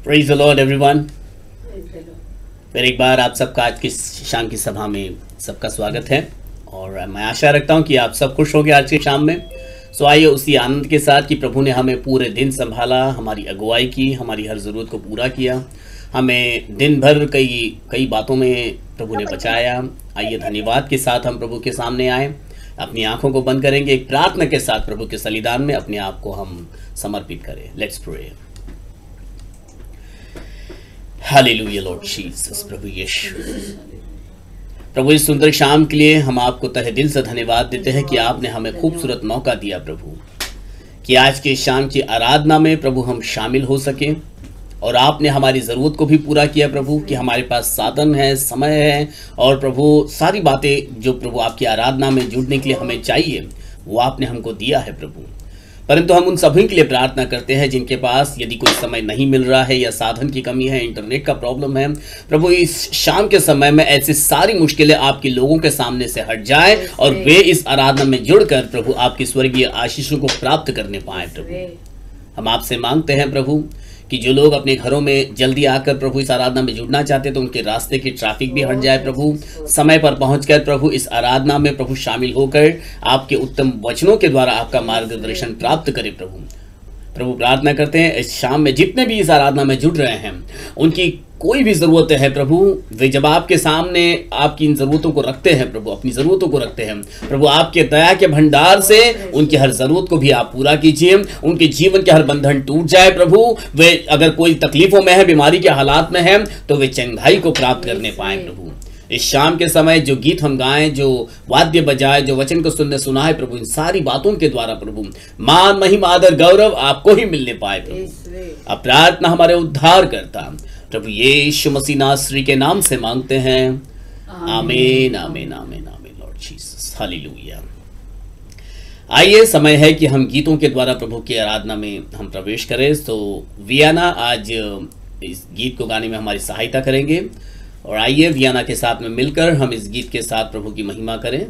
Praise the Lord everyone. फिर एक बार आप सबका आज की शाम की सभा में सबका स्वागत है और मैं आशा रखता हूं कि आप सब खुश होंगे आज की शाम में। सो आइए उसी आनंद के साथ कि प्रभु ने हमें पूरे दिन संभाला, हमारी अगुवाई की, हमारी हर ज़रूरत को पूरा किया, हमें दिन भर कई कई बातों में प्रभु ने बचाया। आइए धन्यवाद के साथ हम प्रभु के सामने आए, अपनी आंखों को बंद करेंगे, एक प्रार्थना के साथ प्रभु के बलिदान में अपने आप को हम समर्पित करें। Let's pray. Hallelujah Lord Jesus. प्रभु यीशु, प्रभु इस सुंदर शाम के लिए हम आपको तहे दिल से धन्यवाद देते हैं कि आपने हमें खूबसूरत मौका दिया प्रभु, कि आज के शाम की आराधना में प्रभु हम शामिल हो सके और आपने हमारी ज़रूरत को भी पूरा किया प्रभु, कि हमारे पास साधन है, समय है और प्रभु सारी बातें जो प्रभु आपकी आराधना में जुड़ने के लिए हमें चाहिए वो आपने हमको दिया है प्रभु। परंतु हम उन सभी के लिए प्रार्थना करते हैं जिनके पास यदि कोई समय नहीं मिल रहा है या साधन की कमी है, इंटरनेट का प्रॉब्लम है प्रभु, इस शाम के समय में ऐसी सारी मुश्किलें आपके लोगों के सामने से हट जाए और वे इस आराधना में जुड़कर प्रभु आपकी स्वर्गीय आशीषों को प्राप्त करने पाए प्रभु। हम आपसे मांगते हैं प्रभु कि जो लोग अपने घरों में जल्दी आकर प्रभु इस आराधना में जुड़ना चाहते हैं तो उनके रास्ते की ट्रैफिक भी हट जाए प्रभु। समय पर पहुंचकर प्रभु इस आराधना में प्रभु शामिल होकर आपके उत्तम वचनों के द्वारा आपका मार्गदर्शन प्राप्त करें प्रभु। प्रभु प्रार्थना करते हैं इस शाम में जितने भी इस आराधना में जुड़ रहे हैं उनकी कोई भी ज़रूरत है प्रभु, वे जब आपके सामने आपकी इन ज़रूरतों को रखते हैं प्रभु, अपनी ज़रूरतों को रखते हैं प्रभु, आपके दया के भंडार से उनकी हर ज़रूरत को भी आप पूरा कीजिए। उनके जीवन के हर बंधन टूट जाए प्रभु। वे अगर कोई तकलीफ़ों में है, बीमारी के हालात में है तो वे चंगाई को प्राप्त करने पाएँ प्रभु। इस शाम के समय जो गीत हम गाएं, जो वाद्य बजाए, जो वचन को सुना है प्रभु, इन सारी बातों के द्वारा प्रभु मान, महिमा, आदर, गौरव आपको ही मिलने पाए प्रभु। अब प्रार्थना हमारे उद्धार करता प्रभु यीशु मसीह नासरी के नाम से मांगते हैं, आमीन आमीन आमीन आमीन लॉर्ड जीसस। हालेलुया। आइए समय है कि हम गीतों के द्वारा प्रभु की आराधना में हम प्रवेश करें। तो वियाना आज इस गीत को गाने में हमारी सहायता करेंगे और आइए वियाना के साथ में मिलकर हम इस गीत के साथ प्रभु की महिमा करें।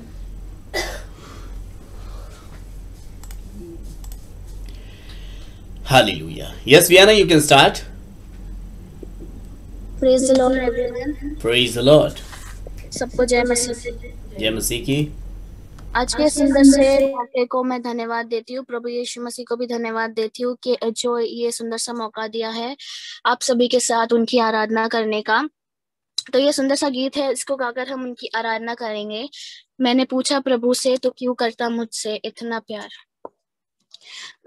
Hallelujah. Yes Vienna, you can start. Praise the Lord everyone. Praise the Lord. सबको जय मसीह। जय मसीह की। आज के सुंदर से मौके को मैं धन्यवाद देती हूँ, प्रभु यीशु मसीह को भी धन्यवाद देती हूँ कि जो ये सुंदर सा मौका दिया है आप सभी के साथ उनकी आराधना करने का। तो ये सुंदर सा गीत है, इसको गाकर हम उनकी आराधना करेंगे। मैंने पूछा प्रभु से तो क्यों करता मुझसे इतना प्यार।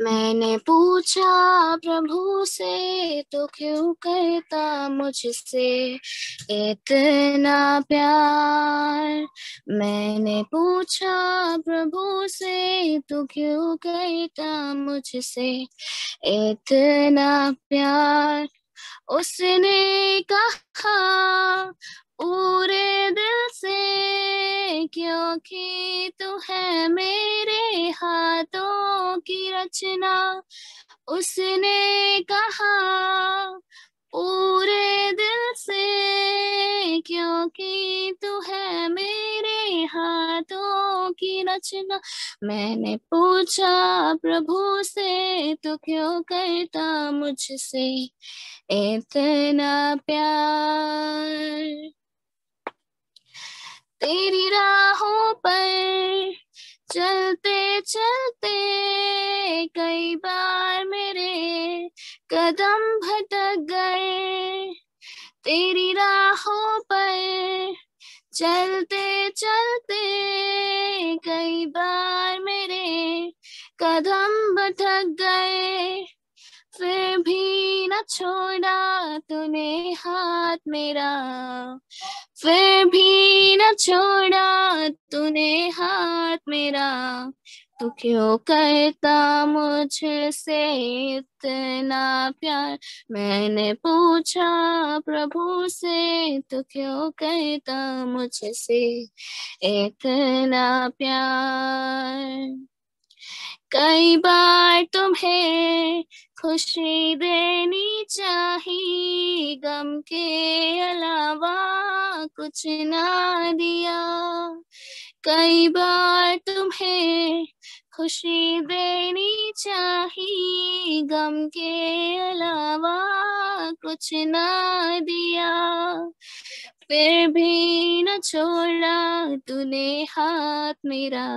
मैंने पूछा प्रभु से तो क्यों करता मुझसे इतना प्यार। मैंने पूछा प्रभु से तो क्यों करता मुझसे इतना प्यार। उसने कहा पूरे दिल से, क्योंकि तू है मेरे हाथों की रचना। उसने कहा पूरे दिल से, क्योंकि तू है मेरे हाथों की रचना। मैंने पूछा प्रभु से तो क्यों करता मुझसे इतना प्यार। तेरी राहों पर चलते चलते कई बार मेरे कदम भटक गए। तेरी राहों पर चलते चलते कई बार मेरे कदम भटक गए। फिर भी न छोड़ा तूने हाथ मेरा, फिर भी न छोड़ा तूने हाथ मेरा। तू क्यों करता मुझसे इतना प्यार। मैंने पूछा प्रभु से तो क्यों करता मुझसे इतना प्यार। कई बार तुम्हें खुशी देनी चाहिए, गम के अलावा कुछ ना दिया। कई बार तुम्हें खुशी देनी चाहिए, गम के अलावा कुछ ना दिया, फिर भी न छोड़ा तूने हाथ मेरा,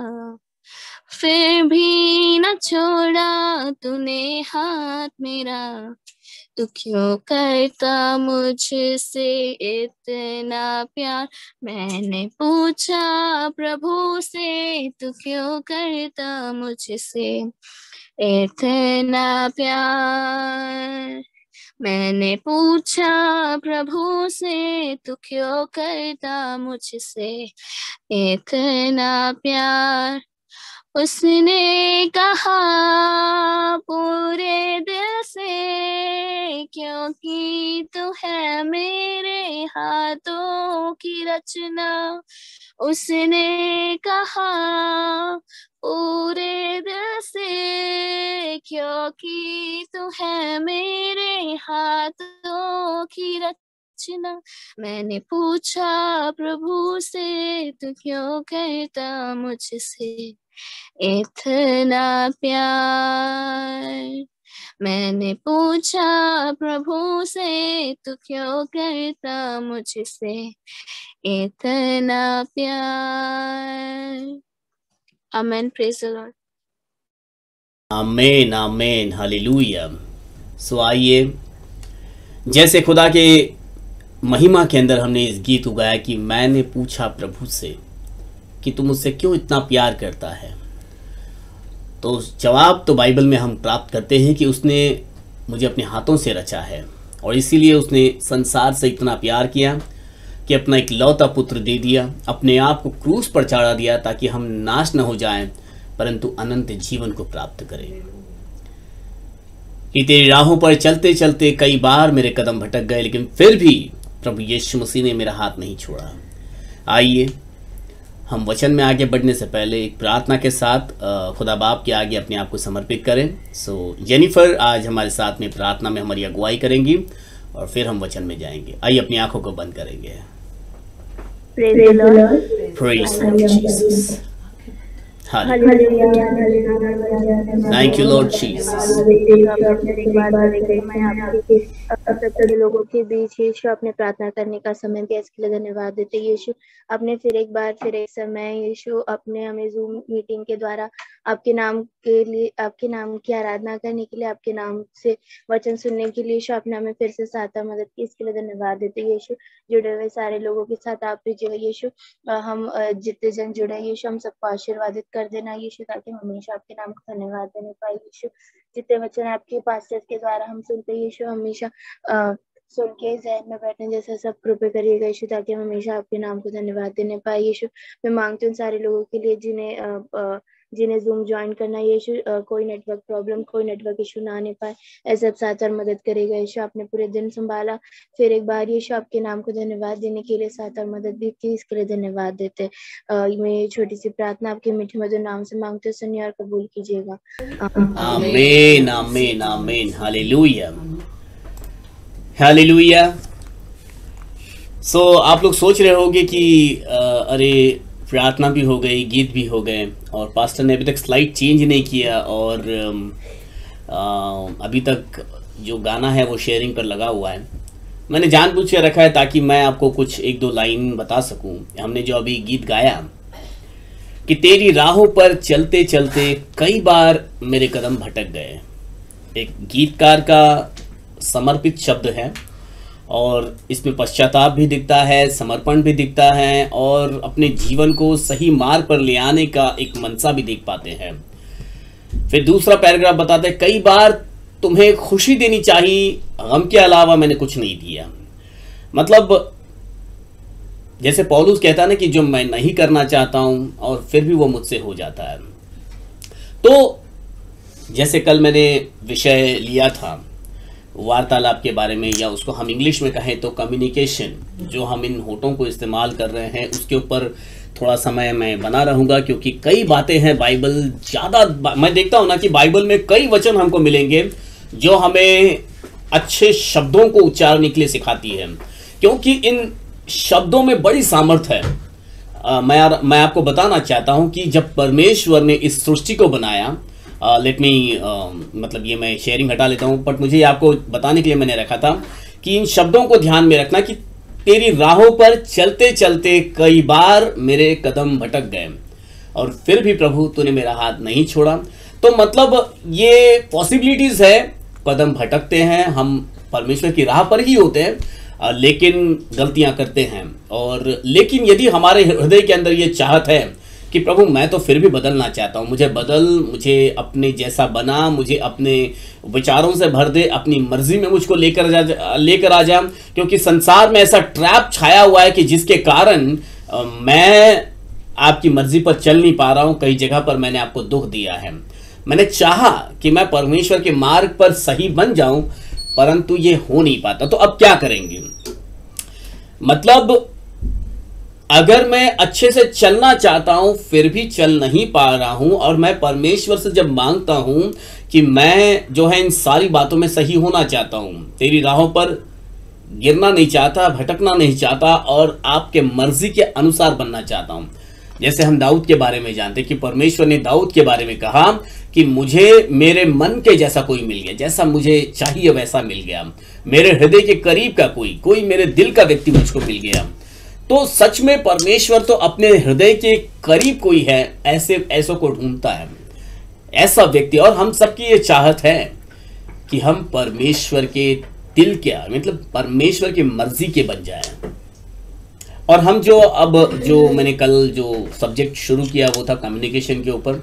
फिर भी न छोड़ा तूने हाथ मेरा। तू क्यों करता मुझसे इतना प्यार, मैंने पूछा प्रभु से, तू क्यों करता मुझसे इतना प्यार। मैंने पूछा प्रभु से, तू क्यों करता मुझसे इतना प्यार। उसने कहा पूरे दिल से, क्योंकि तू है मेरे हाथों की रचना। उसने कहा पूरे दिल से, क्योंकि तू है मेरे हाथों की रचना। मैंने पूछा प्रभु से, तू क्यों करता मुझसे इतना प्यार। मैंने पूछा प्रभु से, तू क्यों करता मुझसे इतना प्यार। Amen, praise the Lord. Amen amen hallelujah. So आइए, जैसे खुदा के महिमा के अंदर हमने इस गीत उगाया कि मैंने पूछा प्रभु से कि तू मुझसे क्यों इतना प्यार करता है, तो जवाब तो बाइबल में हम प्राप्त करते हैं कि उसने मुझे अपने हाथों से रचा है और इसीलिए उसने संसार से इतना प्यार किया कि अपना एक लौता पुत्र दे दिया, अपने आप को क्रूस पर चढ़ा दिया ताकि हम नाश न हो जाएं परंतु अनंत जीवन को प्राप्त करें। कि तेरी राहों पर चलते चलते कई बार मेरे कदम भटक गए, लेकिन फिर भी प्रभु यीशु मसीह ने मेरा हाथ नहीं छोड़ा। आइए हम वचन में आगे बढ़ने से पहले एक प्रार्थना के साथ खुदा बाप के आगे अपने आप को समर्पित करें। सो जेनिफर आज हमारे साथ में प्रार्थना में हमारी अगुवाई करेंगी और फिर हम वचन में जाएंगे। आइए अपनी आंखों को बंद करेंगे। Praise the Lord. Praise the Lord Jesus. Hallelujah. Thank you Lord Jesus. सभी लोगों के बीच यीशु अपने प्रार्थना करने का समय दिया, इसके लिए धन्यवाद देते यीशु। अपने फिर एक समय यीशु अपने हमें जूम मीटिंग के द्वारा आपके नाम के लिए, आपके नाम की आराधना करने के लिए, आपके नाम से वचन सुनने के लिए यीशु आपने हमें फिर से सहायता मदद की, इसके लिए धन्यवाद देते यीशु। जुड़े हुए सारे लोगों के साथ आप भी जो यीशु हम जितने जन जुड़े यीशु हम सबको आशीर्वादित कर देना यीशु, ताकि हम हमेशा आपके नाम को धन्यवाद देने पाए यीशु। जितने वचन आपके पास के द्वारा हम सुनते यीशु हमेशा सुन के जहन में बैठने जैसा सब कृपा करिएगा यीशु, ताकि हम हमेशा आपके नाम को धन्यवाद देने पाए यीशु। मैं मांगती हूँ सारे लोगों के लिए जिन्हें जूम ज्वाइन करना यीशु, कोई नेटवर्क प्रॉब्लम, कोई नेटवर्क इशू ना आने पाए, ऐसे सब साथ और मदद करेगा यीशु। आपने पूरे दिन संभाला, फिर एक बार यीशु आपके नाम को धन्यवाद देने के लिए साथ और मदद भी की, इसके लिए धन्यवाद देते। मैं छोटी सी प्रार्थना आपके मीठे मधुर नाम से मांगते हो, सुनिए और कबूल कीजिएगा। आमीन आमीन आमीन हालेलुया हालेलुया। सो आप लोग सोच रहे होंगे कि अरे प्रार्थना भी हो गई, गीत भी हो गए और पास्टर ने अभी तक स्लाइड चेंज नहीं किया और अभी तक जो गाना है वो शेयरिंग पर लगा हुआ है। मैंने जानबूझ के रखा है ताकि मैं आपको कुछ एक दो लाइन बता सकूं। हमने जो अभी गीत गाया कि तेरी राहों पर चलते चलते कई बार मेरे कदम भटक गए, एक गीतकार का समर्पित शब्द है और इसमें पश्चाताप भी दिखता है, समर्पण भी दिखता है और अपने जीवन को सही मार्ग पर ले आने का एक मनसा भी देख पाते हैं। फिर दूसरा पैराग्राफ बताता है कई बार तुम्हें खुशी देनी चाहिए, गम के अलावा मैंने कुछ नहीं दिया। मतलब जैसे पौलुस कहता है ना कि जो मैं नहीं करना चाहता हूं और फिर भी वो मुझसे हो जाता है। तो जैसे कल मैंने विषय लिया था वार्तालाप के बारे में, या उसको हम इंग्लिश में कहें तो कम्युनिकेशन, जो हम इन होठों को इस्तेमाल कर रहे हैं उसके ऊपर थोड़ा समय मैं बना रहूँगा, क्योंकि कई बातें हैं बाइबल ज़्यादा मैं देखता हूँ ना कि बाइबल में कई वचन हमको मिलेंगे जो हमें अच्छे शब्दों को उच्चारने के लिए सिखाती है, क्योंकि इन शब्दों में बड़ी सामर्थ्य है। मैं आपको बताना चाहता हूँ कि जब परमेश्वर ने इस सृष्टि को बनाया, मतलब ये मैं शेयरिंग हटा लेता हूँ, बट मुझे आपको बताने के लिए मैंने रखा था कि इन शब्दों को ध्यान में रखना कि तेरी राहों पर चलते चलते कई बार मेरे कदम भटक गए और फिर भी प्रभु तूने मेरा हाथ नहीं छोड़ा। तो मतलब ये पॉसिबिलिटीज है, कदम भटकते हैं, हम परमेश्वर की राह पर ही होते हैं, लेकिन गलतियां करते हैं। और लेकिन यदि हमारे हृदय के अंदर ये चाहत है कि प्रभु मैं तो फिर भी बदलना चाहता हूँ, मुझे बदल, मुझे अपने जैसा बना, मुझे अपने विचारों से भर दे, अपनी मर्जी में मुझको लेकर आ जा, क्योंकि संसार में ऐसा ट्रैप छाया हुआ है कि जिसके कारण मैं आपकी मर्जी पर चल नहीं पा रहा हूँ। कई जगह पर मैंने आपको दुख दिया है, मैंने चाहा कि मैं परमेश्वर के मार्ग पर सही बन जाऊं, परंतु ये हो नहीं पाता। तो अब क्या करेंगे? मतलब अगर मैं अच्छे से चलना चाहता हूं फिर भी चल नहीं पा रहा हूं, और मैं परमेश्वर से जब मांगता हूं कि मैं जो है इन सारी बातों में सही होना चाहता हूं, तेरी राहों पर गिरना नहीं चाहता, भटकना नहीं चाहता, और आपके मर्जी के अनुसार बनना चाहता हूं। जैसे हम दाऊद के बारे में जानते कि परमेश्वर ने दाऊद के बारे में कहा कि मुझे मेरे मन के जैसा कोई मिल गया, जैसा मुझे चाहिए वैसा मिल गया, मेरे हृदय के करीब का कोई मेरे दिल का व्यक्ति मुझको मिल गया। तो सच में परमेश्वर तो अपने हृदय के करीब कोई है, ऐसों को ढूंढता है, ऐसा व्यक्ति। और हम सबकी ये चाहत है कि हम परमेश्वर के दिल के, मतलब परमेश्वर की मर्जी के बन जाएं। और हम जो मैंने कल जो सब्जेक्ट शुरू किया वो था कम्युनिकेशन के ऊपर,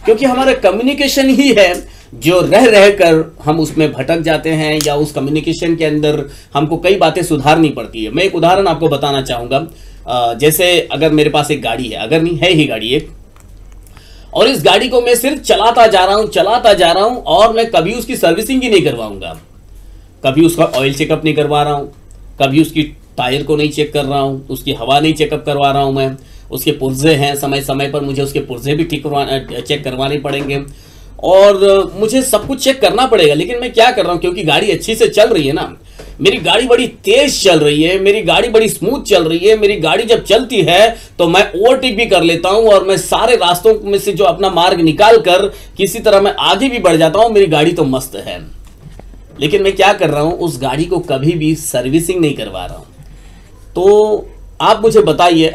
क्योंकि हमारा कम्युनिकेशन ही है जो रह रह कर हम उसमें भटक जाते हैं, या उस कम्युनिकेशन के अंदर हमको कई बातें सुधारनी पड़ती है। मैं एक उदाहरण आपको बताना चाहूँगा। जैसे अगर मेरे पास एक गाड़ी है, अगर नहीं है ही गाड़ी एक, और इस गाड़ी को मैं सिर्फ चलाता जा रहा हूँ और मैं कभी उसकी सर्विसिंग ही नहीं करवाऊंगा, कभी उसका ऑयल चेकअप नहीं करवा रहा हूँ, कभी उसकी टायर को नहीं चेक कर रहा हूँ, उसकी हवा नहीं चेकअप करवा रहा हूँ, मैं उसके पुर्जे हैं, समय समय पर मुझे उसके पुर्जे भी चेक करवाने पड़ेंगे, और मुझे सब कुछ चेक करना पड़ेगा। लेकिन मैं क्या कर रहा हूँ, क्योंकि गाड़ी अच्छी से चल रही है ना, मेरी गाड़ी बड़ी तेज चल रही है, मेरी गाड़ी बड़ी स्मूथ चल रही है, मेरी गाड़ी जब चलती है तो मैं ओवरटेक भी कर लेता हूँ, और मैं सारे रास्तों में से जो अपना मार्ग निकाल कर किसी तरह मैं आगे भी बढ़ जाता हूँ, मेरी गाड़ी तो मस्त है। लेकिन मैं क्या कर रहा हूँ, उस गाड़ी को कभी भी सर्विसिंग नहीं करवा रहा हूँ। तो आप मुझे बताइए,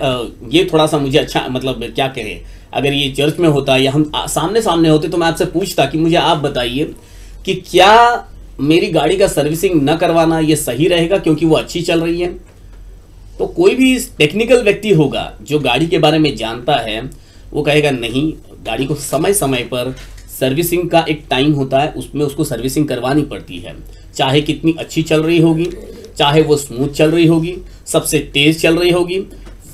ये थोड़ा सा मुझे अच्छा, मतलब क्या कहें, अगर ये चर्च में होता या हम सामने सामने होते तो मैं आपसे पूछता कि मुझे आप बताइए कि क्या मेरी गाड़ी का सर्विसिंग न करवाना ये सही रहेगा क्योंकि वो अच्छी चल रही है? तो कोई भी टेक्निकल व्यक्ति होगा जो गाड़ी के बारे में जानता है, वो कहेगा नहीं, गाड़ी को समय समय पर सर्विसिंग का एक टाइम होता है, उसमें उसको सर्विसिंग करवानी पड़ती है। चाहे कितनी अच्छी चल रही होगी, चाहे वो स्मूथ चल रही होगी, सबसे तेज चल रही होगी,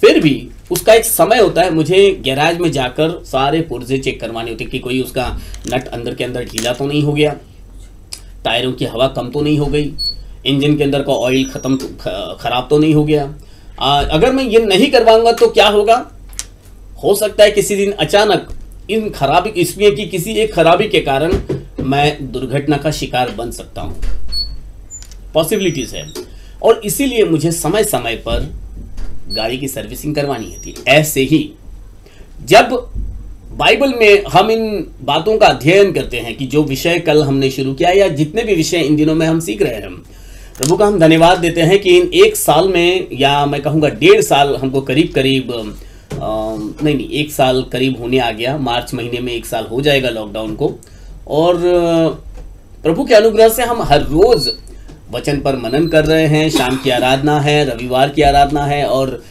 फिर भी उसका एक समय होता है। मुझे गैराज में जाकर सारे पुर्जे चेक करवाने होते कि कोई उसका नट अंदर के अंदर ढीला तो नहीं हो गया, टायरों की हवा कम तो नहीं हो गई, इंजन के अंदर का ऑयल खराब तो नहीं हो गया। अगर मैं ये नहीं करवाऊंगा तो क्या होगा, हो सकता है किसी दिन अचानक इन खराबी, इसमें कि किसी एक खराबी के कारण मैं दुर्घटना का शिकार बन सकता हूं, पॉसिबिलिटीज है। और इसीलिए मुझे समय समय पर गाड़ी की सर्विसिंग करवानी होती है। ऐसे ही जब बाइबल में हम इन बातों का अध्ययन करते हैं कि जो विषय कल हमने शुरू किया, या जितने भी विषय इन दिनों में हम सीख रहे हैं, प्रभु का हम धन्यवाद देते हैं कि इन एक साल में, या मैं कहूँगा 1.5 साल, हमको करीब नहीं 1 साल करीब होने आ गया। मार्च महीने में 1 साल हो जाएगा लॉकडाउन को, और प्रभु के अनुग्रह से हम हर रोज वचन पर मनन कर रहे हैं। शाम की आराधना है, रविवार की आराधना है, और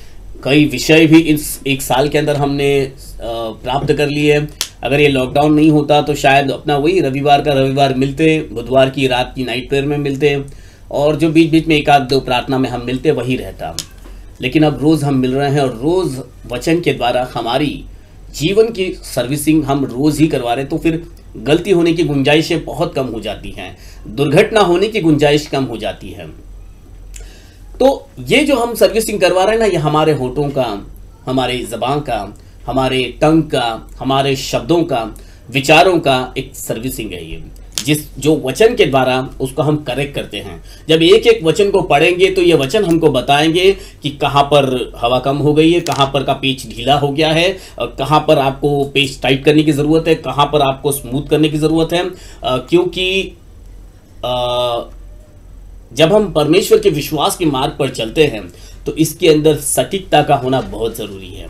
कई विषय भी इस 1 साल के अंदर हमने प्राप्त कर लिए। अगर ये लॉकडाउन नहीं होता तो शायद अपना वही रविवार का रविवार मिलते, बुधवार की रात की नाइट प्रेयर में मिलते, और जो बीच बीच में 1-2 प्रार्थना में हम मिलते वही रहता। लेकिन अब रोज़ हम मिल रहे हैं, और रोज़ वचन के द्वारा हमारी जीवन की सर्विसिंग हम रोज़ ही करवा रहे हैं, तो फिर गलती होने की गुंजाइशें बहुत कम हो जाती हैं, दुर्घटना होने की गुंजाइश कम हो जाती है। तो ये जो हम सर्विसिंग करवा रहे हैं ना, ये हमारे होठों का, हमारे ज़बान का, हमारे टंग का, हमारे शब्दों का, विचारों का एक सर्विसिंग है। ये जो वचन के द्वारा उसको हम करेक्ट करते हैं। जब एक एक वचन को पढ़ेंगे तो ये वचन हमको बताएंगे कि कहाँ पर हवा कम हो गई है, कहाँ पर का पेच ढीला हो गया है, कहाँ पर आपको पेच टाइट करने की ज़रूरत है, कहाँ पर आपको स्मूथ करने की ज़रूरत है। क्योंकि जब हम परमेश्वर के विश्वास के मार्ग पर चलते हैं तो इसके अंदर सटीकता का होना बहुत ज़रूरी है।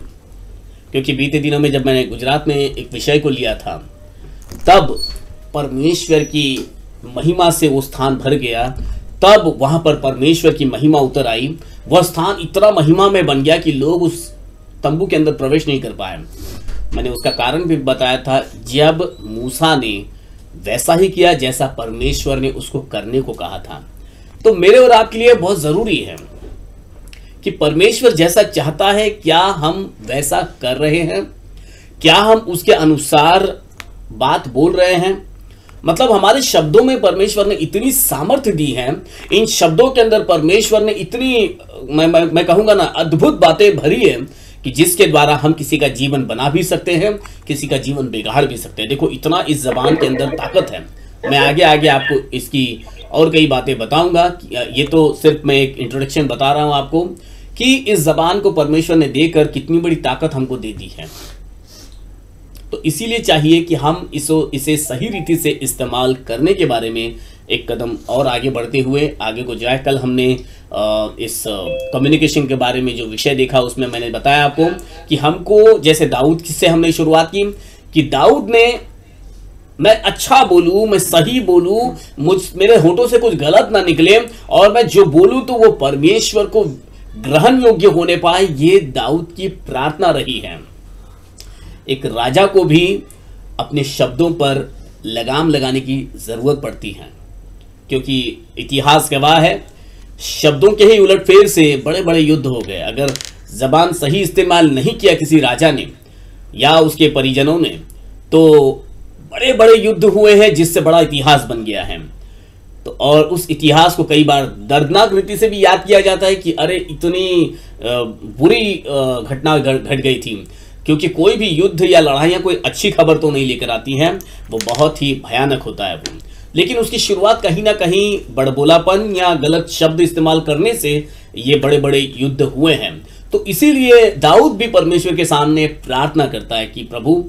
क्योंकि बीते दिनों में जब मैंने गुजरात में एक विषय को लिया था, तब परमेश्वर की महिमा से वो स्थान भर गया, तब वहाँ पर परमेश्वर की महिमा उतर आई। वह स्थान इतना महिमा में बन गया कि लोग उस तंबू के अंदर प्रवेश नहीं कर पाए। मैंने उसका कारण भी बताया था, जब मूसा ने वैसा ही किया जैसा परमेश्वर ने उसको करने को कहा था। तो मेरे और आपके लिए बहुत ज़रूरी है कि परमेश्वर जैसा चाहता है, क्या हम वैसा कर रहे हैं? क्या हम उसके अनुसार बात बोल रहे हैं? मतलब हमारे शब्दों में परमेश्वर ने इतनी सामर्थ्य दी है, इन शब्दों के अंदर परमेश्वर ने इतनी मैं कहूँगा ना अद्भुत बातें भरी है कि जिसके द्वारा हम किसी का जीवन बना भी सकते हैं, किसी का जीवन बिगाड़ भी सकते हैं। देखो, इतना इस जबान के अंदर ताकत है। मैं आगे आगे आपको इसकी और कई बातें बताऊंगा। ये तो सिर्फ मैं एक इंट्रोडक्शन बता रहा हूं आपको कि इस जबान को परमेश्वर ने देकर कितनी बड़ी ताकत हमको दे दी है। तो इसीलिए चाहिए कि हम इसे सही रीति से इस्तेमाल करने के बारे में एक कदम और आगे बढ़ते हुए आगे को जाए। कल हमने इस कम्युनिकेशन के बारे में जो विषय देखा, उसमें मैंने बताया आपको कि हमको, जैसे दाऊद से हमने शुरुआत की कि दाऊद ने, मैं अच्छा बोलूं, मैं सही बोलूं, मेरे होठों से कुछ गलत ना निकले और मैं जो बोलूं तो वो परमेश्वर को ग्रहण योग्य होने पाए, ये दाऊद की प्रार्थना रही है। एक राजा को भी अपने शब्दों पर लगाम लगाने की जरूरत पड़ती है, क्योंकि इतिहास गवाह है, शब्दों के ही उलटफेर से बड़े बड़े युद्ध हो गए। अगर जबान सही इस्तेमाल नहीं किया किसी राजा ने या उसके परिजनों ने, तो बड़े बड़े युद्ध हुए हैं जिससे बड़ा इतिहास बन गया है। तो और उस इतिहास को कई बार दर्दनाक रीति से भी याद किया जाता है कि अरे इतनी बुरी घटना घट गई थी, क्योंकि कोई भी युद्ध या लड़ाइयाँ कोई अच्छी खबर तो नहीं लेकर आती हैं, वो बहुत ही भयानक होता है वो। लेकिन उसकी शुरुआत कहीं ना कहीं बड़बोलापन या गलत शब्द इस्तेमाल करने से ये बड़े बड़े युद्ध हुए हैं। तो इसीलिए दाऊद भी परमेश्वर के सामने प्रार्थना करता है कि प्रभु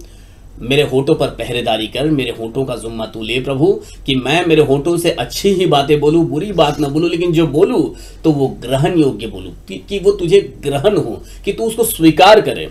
मेरे होठों पर पहरेदारी कर, मेरे होठों का जुम्मा तू ले प्रभु, कि मैं मेरे होठों से अच्छी ही बातें बोलूं, बुरी बात ना बोलूं, लेकिन जो बोलूं तो वो ग्रहण योग्य बोलूं, कि वो तुझे ग्रहण हो, कि तू उसको स्वीकार करे,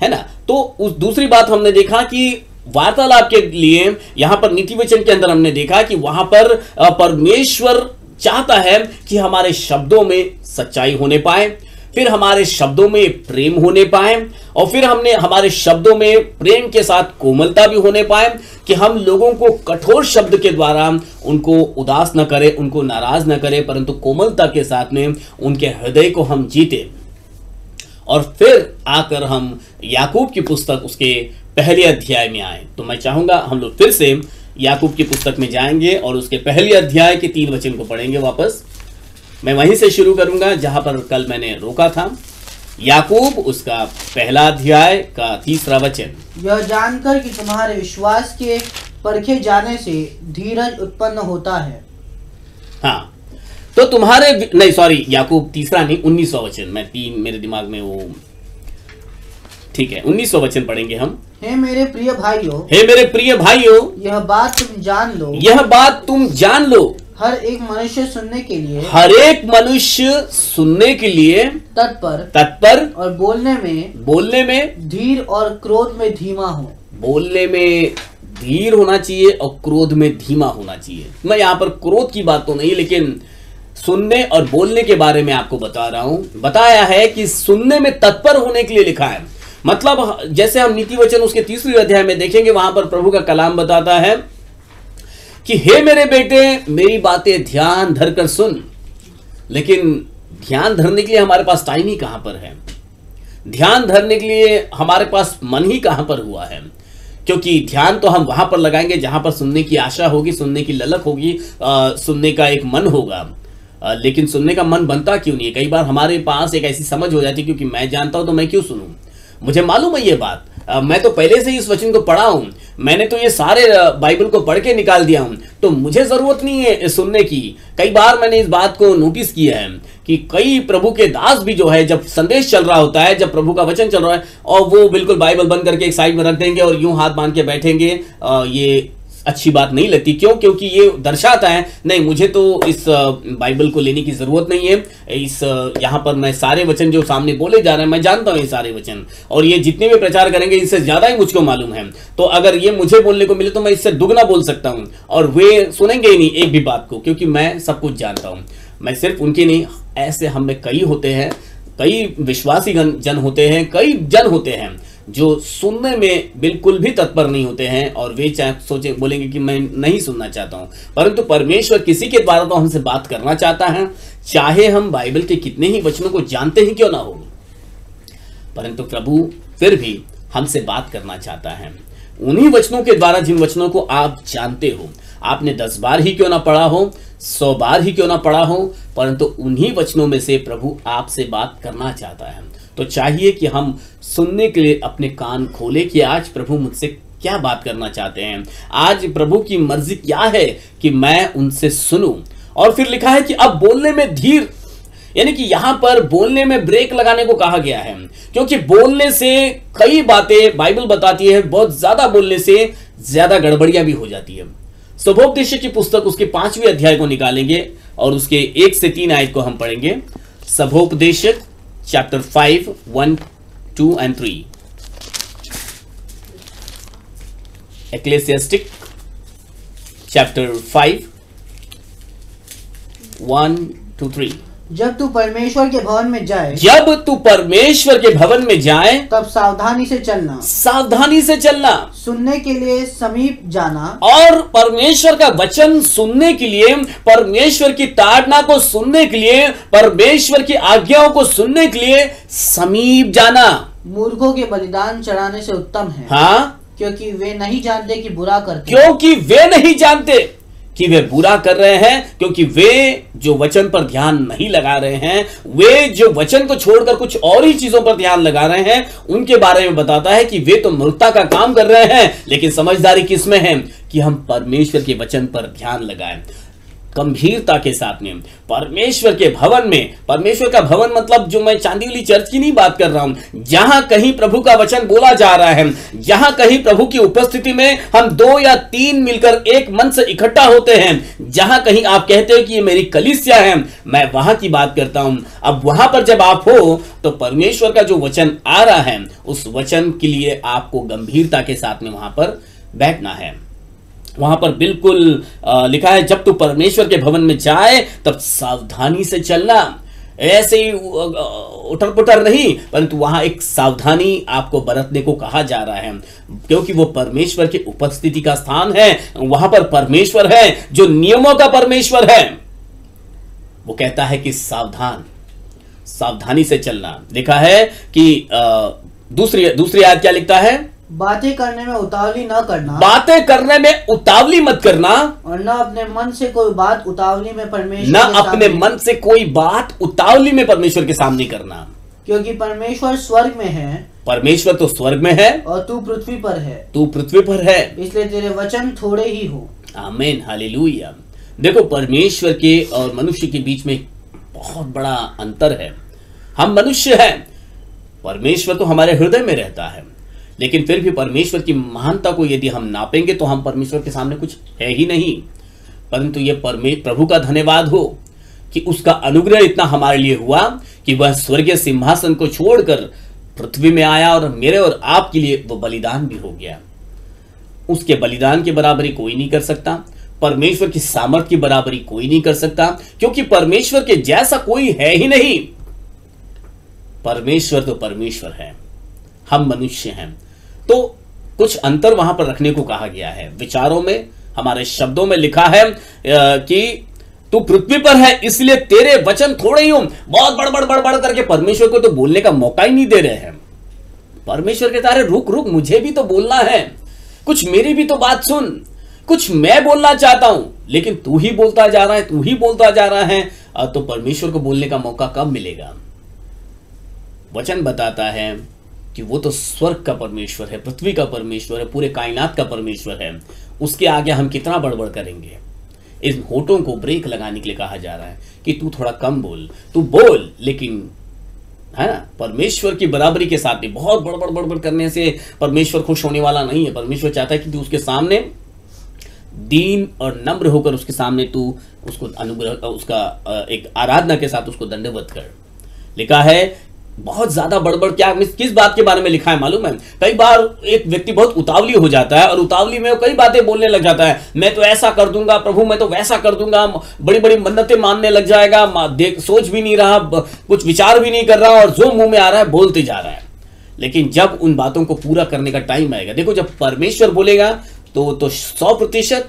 है ना। तो उस दूसरी बात हमने देखा कि वार्तालाप के लिए यहाँ पर नीति वचन के अंदर हमने देखा कि वहां पर परमेश्वर चाहता है कि हमारे शब्दों में सच्चाई होने पाए, फिर हमारे शब्दों में प्रेम होने पाए, और फिर हमने हमारे शब्दों में प्रेम के साथ कोमलता भी होने पाए, कि हम लोगों को कठोर शब्द के द्वारा उनको उदास न करें, उनको नाराज न करें, परंतु कोमलता के साथ में उनके हृदय को हम जीते। और फिर आकर हम याकूब की पुस्तक उसके पहले अध्याय में आए। तो मैं चाहूंगा हम लोग फिर से याकूब की पुस्तक में जाएंगे और उसके पहले अध्याय के 3 वचन को पढ़ेंगे वापस। मैं वहीं से शुरू करूंगा जहां पर कल मैंने रोका था। याकूब उसका पहला अध्याय का 3 वचन। यह जानकर कि तुम्हारे विश्वास के परखे जाने से धीरज उत्पन्न होता है। हाँ, तो तुम्हारे नहीं, सॉरी, याकूब 3 नहीं, 19वां वचन। मैं 3 मेरे दिमाग में वो, ठीक है, 19वां वचन पढ़ेंगे हम। हे मेरे प्रिय भाइयों, हे मेरे प्रिय भाइयों, यह बात तुम जान लो, यह बात तुम जान लो, हर एक मनुष्य सुनने के लिए, हर एक मनुष्य सुनने के लिए तत्पर और बोलने में धीर और क्रोध में धीमा हो। बोलने में धीर होना चाहिए और क्रोध में धीमा होना चाहिए। मैं यहाँ पर क्रोध की बात तो नहीं, लेकिन सुनने और बोलने के बारे में आपको बता रहा हूं। बताया है कि सुनने में तत्पर होने के लिए लिखा है। मतलब जैसे हम नीति वचन उसके 3 अध्याय में देखेंगे, वहां पर प्रभु का कलाम बताता है कि हे मेरे बेटे, मेरी बातें ध्यान धरकर सुन। लेकिन ध्यान धरने के लिए हमारे पास टाइम ही कहां पर है? ध्यान धरने के लिए हमारे पास मन ही कहां पर हुआ है? क्योंकि ध्यान तो हम वहां पर लगाएंगे जहां पर सुनने की आशा होगी, सुनने की ललक होगी, सुनने का एक मन होगा। लेकिन सुनने का मन बनता क्यों नहीं है? कई बार हमारे पास एक ऐसी समझ हो जाती है, क्योंकि मैं जानता हूं तो मैं क्यों सुनूं, मुझे मालूम है ये बात, मैं तो पहले से ही इस वचन को पढ़ा हूं, मैंने तो ये सारे बाइबल को पढ़ के निकाल दिया हूं, तो मुझे जरूरत नहीं है सुनने की। कई बार मैंने इस बात को नोटिस किया है कि कई प्रभु के दास भी जो है, जब संदेश चल रहा होता है, जब प्रभु का वचन चल रहा है, और वो बिल्कुल बाइबल बंद करके एक साइड में रख देंगे और यूं हाथ बांध के बैठेंगे, ये अच्छी बात नहीं लगती। क्यों? क्योंकि ये दर्शाता है नहीं, मुझे तो इस बाइबल को लेने की जरूरत नहीं है। इस यहाँ पर मैं सारे वचन जो सामने बोले जा रहे हैं मैं जानता हूँ ये सारे वचन, और ये जितने भी प्रचार करेंगे इनसे ज्यादा ही मुझको मालूम है। तो अगर ये मुझे बोलने को मिले तो मैं इससे दुगना बोल सकता हूँ, और वे सुनेंगे ही नहीं एक भी बात को, क्योंकि मैं सब कुछ जानता हूँ। मैं सिर्फ उनकी नहीं, ऐसे हम में कई होते हैं, कई विश्वासी जन होते हैं, कई जन होते हैं जो सुनने में बिल्कुल भी तत्पर नहीं होते हैं, और वे चाहे सोचे बोलेंगे कि मैं नहीं सुनना चाहता हूं, परंतु परमेश्वर किसी के द्वारा तो हमसे बात करना चाहता है, चाहे हम बाइबल के कितने ही वचनों को जानते ही क्यों ना हो, परंतु प्रभु फिर भी हमसे बात करना चाहता है उन्हीं वचनों के द्वारा जिन वचनों को आप जानते हो। आपने 10 बार ही क्यों ना पढ़ा हो, 100 बार ही क्यों ना पढ़ा हो, परंतु उन्हीं वचनों में से प्रभु आपसे बात करना चाहता है। तो चाहिए कि हम सुनने के लिए अपने कान खोले कि आज प्रभु मुझसे क्या बात करना चाहते हैं, आज प्रभु की मर्जी क्या है कि मैं उनसे सुनूं। और फिर लिखा है कि अब बोलने में धीर, यानी कि यहां पर बोलने में ब्रेक लगाने को कहा गया है, क्योंकि बोलने से कई बातें बाइबल बताती है, बहुत ज्यादा बोलने से ज्यादा गड़बड़ियां भी हो जाती है। स्वभावोपदेश की पुस्तक उसके 5वें अध्याय को निकालेंगे और उसके 1 से 3 आयत को हम पढ़ेंगे। स्वभावोपदेश chapter 5 1 2 and 3। Ecclesiastic chapter 5 1 to 3। जब तू परमेश्वर के भवन में जाए, जब तू परमेश्वर के भवन में जाए तब सावधानी से चलना, सावधानी से चलना, सुनने के लिए समीप जाना, और परमेश्वर का वचन सुनने के लिए, परमेश्वर की ताड़ना को सुनने के लिए, परमेश्वर की आज्ञाओं को सुनने के लिए समीप जाना मूर्खों के बलिदान चढ़ाने से उत्तम है। हाँ, क्योंकि वे नहीं जानते कि बुरा करते, क्योंकि वे नहीं जानते कि वे बुरा कर रहे हैं, क्योंकि वे जो वचन पर ध्यान नहीं लगा रहे हैं, वे जो वचन को छोड़कर कुछ और ही चीजों पर ध्यान लगा रहे हैं, उनके बारे में बताता है कि वे तो मूर्खता का काम कर रहे हैं। लेकिन समझदारी किसमें है कि हम परमेश्वर के वचन पर ध्यान लगाएं गंभीरता के साथ में। परमेश्वर के भवन में, परमेश्वर का भवन मतलब जो मैं चांदी वाली चर्च की नहीं बात कर रहा हूं, जहां कहीं प्रभु का वचन बोला जा रहा है, जहां कहीं प्रभु की उपस्थिति में हम 2 या 3 मिलकर एक मन से इकट्ठा होते हैं, जहां कहीं आप कहते हो कि ये मेरी कलीसिया है, मैं वहां की बात करता हूं। अब वहां पर जब आप हो तो परमेश्वर का जो वचन आ रहा है उस वचन के लिए आपको गंभीरता के साथ में वहां पर बैठना है। वहां पर बिल्कुल लिखा है जब तू परमेश्वर के भवन में जाए तब सावधानी से चलना, ऐसे ही उटर पुटर नहीं, परंतु वहां एक सावधानी आपको बरतने को कहा जा रहा है, क्योंकि वो परमेश्वर की उपस्थिति का स्थान है। वहां पर परमेश्वर है जो नियमों का परमेश्वर है। वो कहता है कि सावधानी से चलना। लिखा है कि दूसरी आयत क्या लिखता है? बातें करने में उतावली न करना, बातें करने में उतावली मत करना, और न अपने मन से कोई बात उतावली में परमेश्वर न अपने मन से कोई बात उतावली में परमेश्वर के सामने करना, क्योंकि परमेश्वर स्वर्ग में है, परमेश्वर तो स्वर्ग में है और तू पृथ्वी पर है, तू पृथ्वी पर है, इसलिए तेरे वचन थोड़े ही हो। आमीन, हालेलुया। देखो, परमेश्वर के और मनुष्य के बीच में बहुत बड़ा अंतर है। हम मनुष्य हैं, परमेश्वर तो हमारे हृदय में रहता है, लेकिन फिर भी परमेश्वर की महानता को यदि हम नापेंगे तो हम परमेश्वर के सामने कुछ है ही नहीं। परंतु ये प्रभु का धन्यवाद हो कि उसका अनुग्रह इतना हमारे लिए हुआ कि वह स्वर्गीय सिंहासन को छोड़कर पृथ्वी में आया और मेरे और आपके लिए वो बलिदान भी हो गया। उसके बलिदान की बराबरी कोई नहीं कर सकता, परमेश्वर की सामर्थ की बराबरी कोई नहीं कर सकता, क्योंकि परमेश्वर के जैसा कोई है ही नहीं। परमेश्वर तो परमेश्वर है, हम मनुष्य हैं। तो कुछ अंतर वहां पर रखने को कहा गया है। विचारों में, हमारे शब्दों में लिखा है कि तू पृथ्वी पर है इसलिए तेरे वचन थोड़े ही हो। बहुत बड़ करके परमेश्वर को तो बोलने का मौका ही नहीं दे रहे हैं। परमेश्वर कहता है रुक रुक, मुझे भी तो बोलना है, कुछ मेरी भी तो बात सुन, कुछ मैं बोलना चाहता हूं, लेकिन तू ही बोलता जा रहा है, तू ही बोलता जा रहा है। तो परमेश्वर को बोलने का मौका कब मिलेगा? वचन बताता है कि वो तो स्वर्ग का परमेश्वर है, पृथ्वी का परमेश्वर है, पूरे कायनात का परमेश्वर है। उसके आगे हम कितना बड़बड़ करेंगे? इन होठों को ब्रेक लगाने के लिए कहा जा रहा है कि तू थोड़ा कम बोल, तू बोल, लेकिन है ना, परमेश्वर की बराबरी के साथ भी बहुत बड़बड़ करने से परमेश्वर खुश होने वाला नहीं है। परमेश्वर चाहता है कि तू उसके सामने दीन और नम्र होकर उसके सामने तू उसको अनुग्रह उसका एक आराधना के साथ उसको दंडवत कर। लिखा है बहुत ज्यादा बड़बड़, क्या किस बात के बारे में लिखा है मालूम है? कई बार एक व्यक्ति बहुत उतावली हो जाता है और उतावली में वो कई बातें बोलने लग जाता है। मैं तो ऐसा कर दूंगा प्रभु, मैं तो वैसा कर दूंगा, बड़ी बड़ी मन्नतें मानने लग जाएगा, सोच भी नहीं रहा, कुछ विचार भी नहीं कर रहा और जो मुंह में आ रहा है बोलते जा रहा है। लेकिन जब उन बातों को पूरा करने का टाइम आएगा, देखो जब परमेश्वर बोलेगा तो 100%,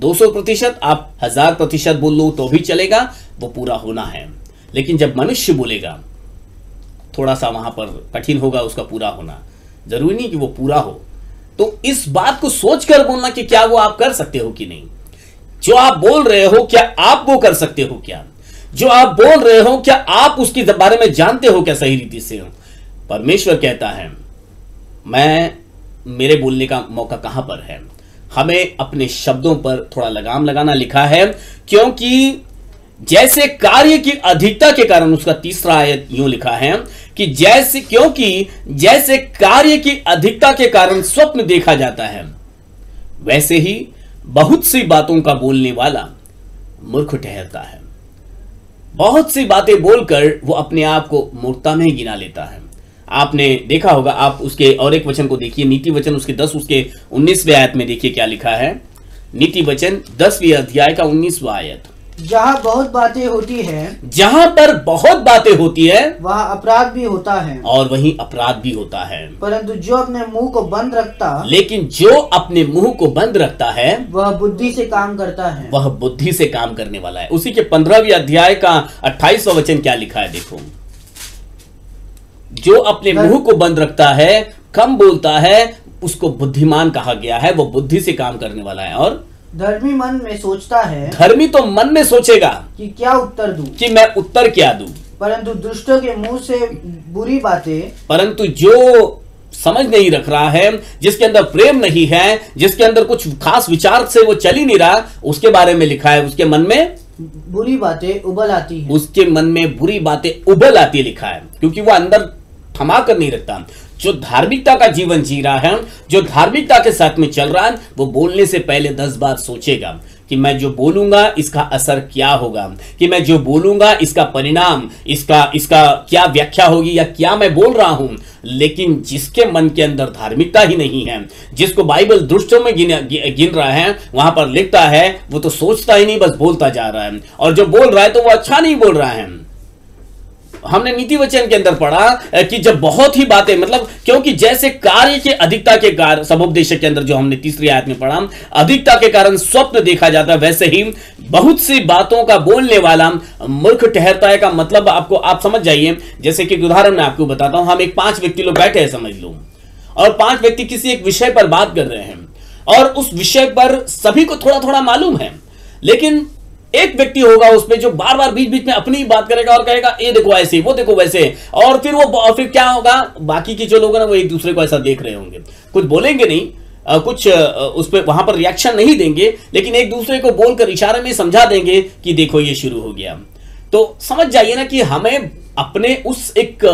200%, आप 1000% बोल लो तो भी चलेगा, वो पूरा होना है। लेकिन जब मनुष्य बोलेगा थोड़ा सा वहां पर कठिन होगा उसका पूरा होना, जरूरी नहीं कि वो पूरा हो। तो इस बात को सोचकर बोलना कि क्या वो आप कर सकते हो कि नहीं। जो आप बोल रहे हो क्या आप वो कर सकते हो क्या? जो आप बोल रहे हो क्या आप उसके बारे में जानते हो क्या सही रीति से? परमेश्वर कहता है मेरे बोलने का मौका कहां पर है। हमें अपने शब्दों पर थोड़ा लगाम लगाना लिखा है, क्योंकि जैसे कार्य की अधिकता के कारण, उसका तीसरा आयत यूं लिखा है कि जैसे कार्य की अधिकता के कारण स्वप्न देखा जाता है, वैसे ही बहुत सी बातों का बोलने वाला मूर्ख ठहरता है। बहुत सी बातें बोलकर वो अपने आप को मूर्खता में गिना लेता है। आपने देखा होगा, आप उसके और एक वचन को देखिए, नीति वचन उसके 10 उसके 19वें आयत में देखिए क्या लिखा है। नीति वचन 10वें अध्याय का 19वां आयत। जहाँ बहुत बातें होती है, जहां पर बहुत बातें होती है वहाँ अपराध भी होता है, और वहीं अपराध भी होता है। परंतु जो अपने मुंह को बंद रखता, लेकिन जो अपने मुंह को बंद रखता है वह बुद्धि से काम करता है। वह बुद्धि से काम करने वाला है। उसी के 15वें अध्याय का 28वां वचन क्या लिखा है, देखो। जो अपने मुंह को बंद रखता है, कम बोलता है, उसको बुद्धिमान कहा गया है। वो बुद्धि से काम करने वाला है। और धर्मी मन में सोचता है, धर्मी तो मन में सोचेगा कि क्या उत्तर दूं, कि मैं उत्तर क्या दूं, परंतु दुष्टों के मुंह से बुरी बातें, परंतु जो समझ नहीं रख रहा है, जिसके अंदर प्रेम नहीं है, जिसके अंदर कुछ खास विचार से वो चल ही नहीं रहा, उसके बारे में लिखा है उसके मन में बुरी बातें उबल आती हैं। उसके मन में बुरी बातें उबल आती लिखा है, क्योंकि वो अंदर थमा कर नहीं रखता। जो धार्मिकता का जीवन जी रहा है, जो धार्मिकता के साथ में चल रहा है, वो बोलने से पहले 10 बार सोचेगा कि मैं जो बोलूंगा इसका असर क्या होगा, कि मैं जो बोलूंगा इसका परिणाम, इसका क्या व्याख्या होगी, या क्या मैं बोल रहा हूं। लेकिन जिसके मन के अंदर धार्मिकता ही नहीं है, जिसको बाइबल दुष्टों में गिन रहा है, वहां पर लिखता है वो तो सोचता ही नहीं, बस बोलता जा रहा है। और जो बोल रहा है तो वो अच्छा नहीं बोल रहा है। हमने नीति वचन के अंदर पढ़ा कि जब बहुत ही बातें, मतलब क्योंकि जैसे कार्य की अधिकता के कारण, समुपदेशक के अंदर जो हमने तीसरी आयत में पढ़ा, अधिकता के कारण स्वप्न देखा जाता है, वैसे ही बहुत सी बातों का बोलने वाला मूर्ख ठहरता है। का मतलब आप समझ जाइए। जैसे कि उदाहरण मैं आपको बताता हूं, हम 5 व्यक्ति लोग बैठे हैं समझ लो, और 5 व्यक्ति किसी एक विषय पर बात कर रहे हैं, और उस विषय पर सभी को थोड़ा थोड़ा मालूम है, लेकिन एक व्यक्ति होगा उसमें जो बार बार बीच बीच में अपनी ही बात करेगा और कहेगा ये देखो ऐसे, वो देखो वैसे, और फिर क्या होगा, बाकी के जो लोग हैं ना वो एक दूसरे को ऐसा देख रहे होंगे, कुछ बोलेंगे नहीं, कुछ उस पर वहां पर रिएक्शन नहीं देंगे, लेकिन एक दूसरे को बोलकर इशारे में समझा देंगे कि देखो ये शुरू हो गया। तो समझ जाइए ना कि हमें अपने उस एक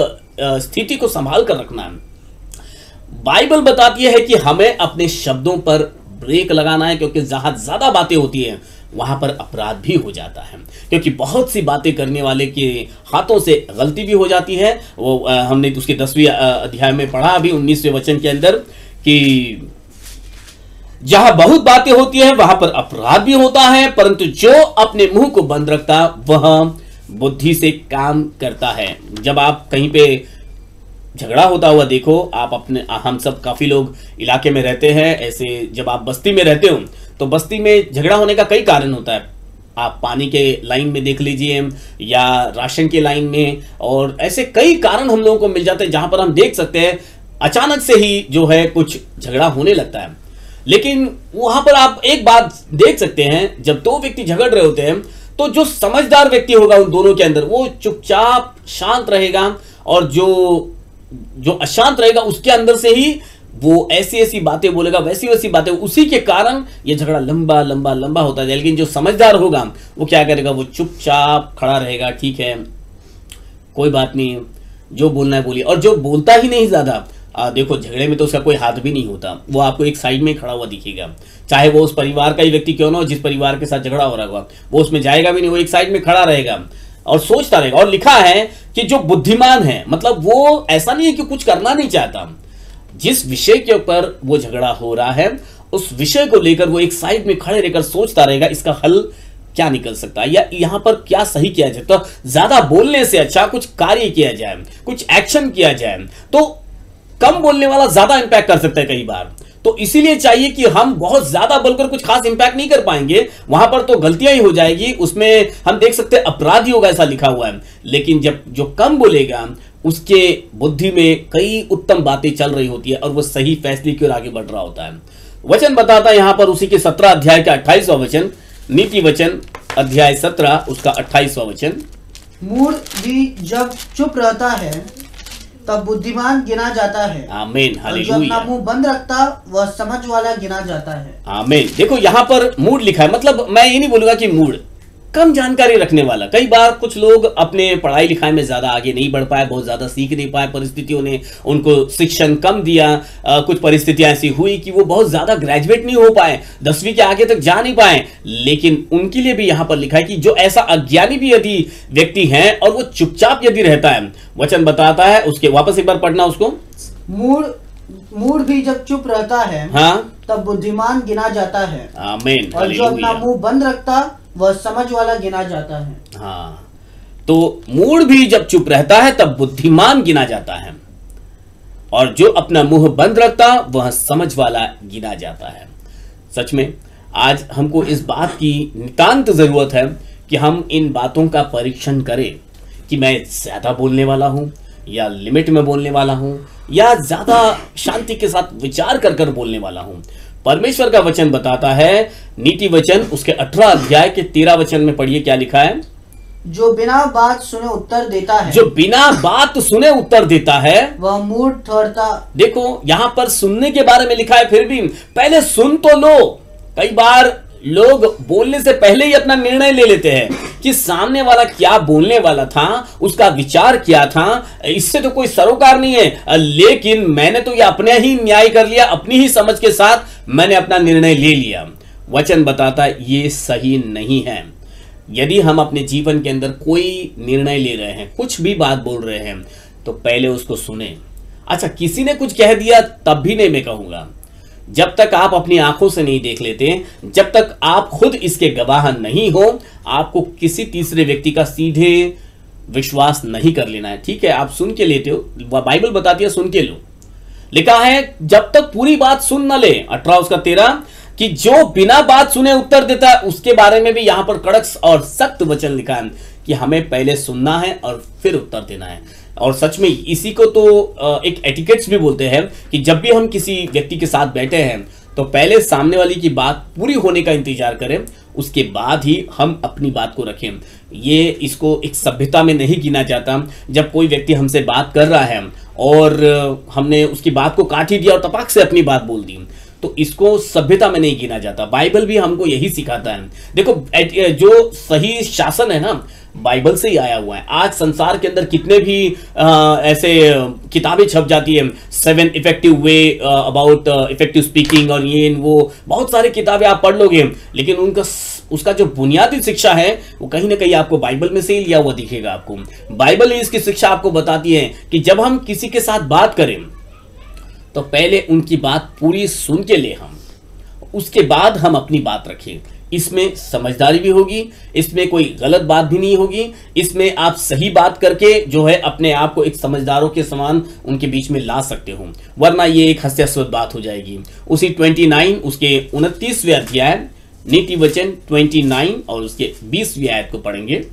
स्थिति को संभाल कर रखना है। बाइबल बताती है कि हमें अपने शब्दों पर ब्रेक लगाना है, क्योंकि जहां ज्यादा बातें होती है वहां पर अपराध भी हो जाता है, क्योंकि बहुत सी बातें करने वाले के हाथों से गलती भी हो जाती है। वो हमने उसके 10वें अध्याय में पढ़ा अभी 19वें वचन के अंदर कि जहां बहुत बातें होती है वहां पर अपराध भी होता है, परंतु जो अपने मुंह को बंद रखता वह बुद्धि से काम करता है। जब आप कहीं पे झगड़ा होता हुआ देखो, हम सब काफी लोग इलाके में रहते हैं, ऐसे जब आप बस्ती में रहते हो तो बस्ती में झगड़ा होने का कई कारण होता है। आप पानी के लाइन में देख लीजिए, या राशन के लाइन में, और ऐसे कई कारण हम लोगों को मिल जाते हैं जहां पर हम देख सकते हैं अचानक से ही जो है कुछ झगड़ा होने लगता है। लेकिन वहां पर आप एक बात देख सकते हैं, जब 2 व्यक्ति झगड़ रहे होते हैं तो जो समझदार व्यक्ति होगा उन दोनों के अंदर वो चुपचाप शांत रहेगा, और जो अशांत रहेगा उसके अंदर से ही वो ऐसी ऐसी बातें बोलेगा, वैसी वैसी बातें, उसी के कारण ये झगड़ा लंबा लंबा लंबा होता है। लेकिन जो समझदार होगा वो क्या करेगा, वो चुपचाप खड़ा रहेगा, ठीक है कोई बात नहीं, जो बोलना है बोलिए। और जो बोलता ही नहीं ज्यादा, देखो झगड़े में तो उसका कोई हाथ भी नहीं होता, वो आपको एक साइड में खड़ा हुआ दिखेगा, चाहे वो उस परिवार का ही व्यक्ति क्यों ना हो जिस परिवार के साथ झगड़ा हो रहा होगा, वो उसमें जाएगा भी नहीं, वो एक साइड में खड़ा रहेगा और सोचता रहेगा। और लिखा है कि जो बुद्धिमान है, मतलब वो ऐसा नहीं है कि कुछ करना नहीं चाहता, जिस विषय के ऊपर वो झगड़ा हो रहा है उस विषय को लेकर वो एक साइड में खड़े रहकर सोचता रहेगा इसका हल क्या निकल सकता है या यहाँ पर क्या सही किया जाए। तो ज्यादा बोलने से अच्छा कुछ कार्य किया जाए, कुछ एक्शन किया जाए, तो कम बोलने वाला ज्यादा इंपैक्ट कर सकता है कई बार। तो इसीलिए चाहिए कि हम बहुत ज्यादा बोलकर कुछ खास इंपैक्ट नहीं कर पाएंगे, वहां पर तो गलतियां ही हो जाएगी, उसमें हम देख सकते हैं अपराधी होगा ऐसा लिखा हुआ है। लेकिन जब जो कम बोलेगा उसके बुद्धि में कई उत्तम बातें चल रही होती है और वो सही फैसले की ओर आगे बढ़ रहा होता है। वचन बताता है यहां पर उसी के 17 अध्याय का 28वां वचन, नीति वचन अध्याय 17 उसका 28वां वचन। मूढ़ भी जब चुप रहता है तब बुद्धिमान गिना जाता है। आमीन, और जो अपना मुंह बंद रखता वह समझ वाला गिना जाता है। आमीन। देखो यहाँ पर मूड लिखा है, मतलब मैं ये नहीं बोलूंगा कि मूड, कम जानकारी रखने वाला। कई बार कुछ लोग अपने पढ़ाई लिखाई में ज्यादा आगे नहीं बढ़ पाए, बहुत ज्यादा सीख नहीं पाए, परिस्थितियों ने उनको शिक्षण कम दिया, कुछ परिस्थितियां ऐसी हुई कि वो बहुत ज्यादा ग्रेजुएट नहीं हो पाए, 10वीं के आगे तक जा नहीं पाए। लेकिन उनके लिए भी यहां पर लिखा है कि जो ऐसा अज्ञानी भी यदि व्यक्ति है और वो चुपचाप यदि रहता है, वचन बताता है उसके, वापस एक बार पढ़ना उसको। मूढ़ भी जब चुप रहता है हाँ, तब बुद्धिमान गिना जाता है। आमीन। और जो अपना मुंह बंद रखता वह समझ वाला गिना जाता है। हाँ, तो मूढ़ भी जब चुप रहता है तब बुद्धिमान गिना जाता है और जो अपना मुंह बंद रखता वह समझ वाला गिना जाता है। सच में आज हमको इस बात की नितांत जरूरत है कि हम इन बातों का परीक्षण करें कि मैं ज्यादा बोलने वाला हूं या लिमिट में बोलने वाला हूं या ज्यादा शांति के साथ विचार कर कर बोलने वाला हूं। परमेश्वर का वचन बताता है, नीति वचन उसके 18 अध्याय के 13 वचन में पढ़िए क्या लिखा है। जो बिना बात सुने उत्तर देता है, जो बिना बात सुने उत्तर देता है वह मूढ़ ठहरता। देखो यहां पर सुनने के बारे में लिखा है, फिर भी पहले सुन तो लो। कई बार लोग बोलने से पहले ही अपना निर्णय ले लेते हैं कि सामने वाला क्या बोलने वाला था, उसका विचार क्या था, इससे तो कोई सरोकार नहीं है, लेकिन मैंने तो ये अपने ही न्याय कर लिया, अपनी ही समझ के साथ मैंने अपना निर्णय ले लिया। वचन बताता है ये सही नहीं है। यदि हम अपने जीवन के अंदर कोई निर्णय ले रहे हैं, कुछ भी बात बोल रहे हैं, तो पहले उसको सुने। अच्छा, किसी ने कुछ कह दिया तब भी नहीं मैं कहूंगा, जब तक आप अपनी आंखों से नहीं देख लेते, जब तक आप खुद इसके गवाह नहीं हो, आपको किसी तीसरे व्यक्ति का सीधे विश्वास नहीं कर लेना है। ठीक है, आप सुन के लेते हो, बाइबल बताती है सुन के लो। लिखा है जब तक पूरी बात सुन न ले, 18 उसका 13, कि जो बिना बात सुने उत्तर देता है उसके बारे में भी यहां पर कड़क और सख्त वचन लिखा है कि हमें पहले सुनना है और फिर उत्तर देना है। और सच में इसी को तो एक एटिकेट्स भी बोलते हैं कि जब भी हम किसी व्यक्ति के साथ बैठे हैं तो पहले सामने वाली की बात पूरी होने का इंतजार करें, उसके बाद ही हम अपनी बात को रखें। ये इसको एक सभ्यता में नहीं गिना जाता। जब कोई व्यक्ति हमसे बात कर रहा है और हमने उसकी बात को काट ही दिया और तपाक से अपनी बात बोल दी, तो इसको सभ्यता में नहीं गिना जाता। बाइबल भी हमको यही सिखाता है। देखो जो सही शासन है ना, बाइबल से ही आया हुआ है। आज संसार के अंदर कितने भी ऐसे किताबें छप जाती है, 7 effective way about effective speaking और ये वो बहुत सारी किताबें आप पढ़ लोगे, लेकिन उसका जो बुनियादी शिक्षा है वो कहीं ना कहीं आपको बाइबल में से ही लिया हुआ दिखेगा। आपको बाइबल ही इसकी शिक्षा आपको बताती है कि जब हम किसी के साथ बात करें तो पहले उनकी बात पूरी सुन के ले, हम उसके बाद हम अपनी बात रखें। इसमें समझदारी भी होगी, इसमें कोई गलत बात भी नहीं होगी, इसमें आप सही बात करके जो है अपने आप को एक समझदारों के समान उनके बीच में ला सकते हो, वरना ये एक हास्यास्पद बात हो जाएगी। उसी 29 उसके 29वें अध्याय नीति वचन 29 और उसके 20वीं आयत को पढ़ेंगे।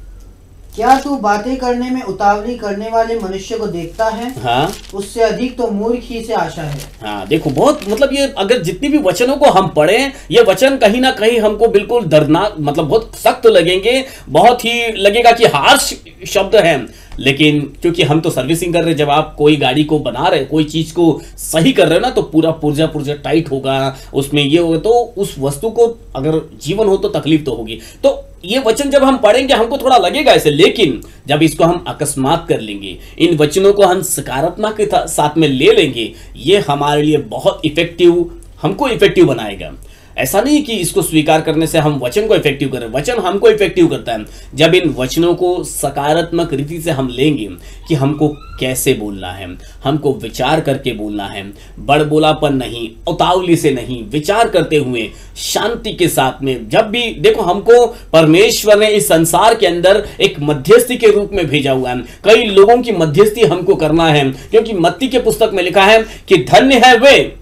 क्या तू बातें करने में उतावली करने वाले मनुष्य को देखता है? हाँ, उससे अधिक तो मूर्ख ही से आशा है। हाँ, देखो बहुत मतलब ये अगर जितनी भी वचनों को हम पढ़ें, ये वचन कहीं ना कहीं हमको बिल्कुल दर्दनाक, मतलब बहुत सख्त लगेंगे, बहुत ही लगेगा कि हार्श शब्द हैं, लेकिन क्योंकि हम तो सर्विसिंग कर रहे हैं, जब आप कोई गाड़ी को बना रहे, कोई चीज को सही कर रहे हो ना, तो पूरा पुर्जा पुर्जा टाइट होगा, उसमें ये होगा, तो उस वस्तु को अगर जीवन हो तो तकलीफ तो होगी। तो ये वचन जब हम पढ़ेंगे हमको थोड़ा लगेगा ऐसे, लेकिन जब इसको हम अकस्मात कर लेंगे, इन वचनों को हम सकारात्मक के साथ में ले लेंगे, ये हमारे लिए बहुत इफेक्टिव, हमको इफेक्टिव बनाएगा। ऐसा नहीं कि इसको स्वीकार करने से हम वचन को इफेक्टिव करें, वचन हमको इफेक्टिव करता है जब इन वचनों को सकारात्मक रीति से हम लेंगे कि हमको कैसे बोलना है, हमको विचार करके बोलना है, बड़बोलापन नहीं, उतावली से नहीं, विचार करते हुए शांति के साथ में। जब भी देखो, हमको परमेश्वर ने इस संसार के अंदर एक मध्यस्थी के रूप में भेजा हुआ है, कई लोगों की मध्यस्थी हमको करना है, क्योंकि मत्ती के पुस्तक में लिखा है कि धन्य है वे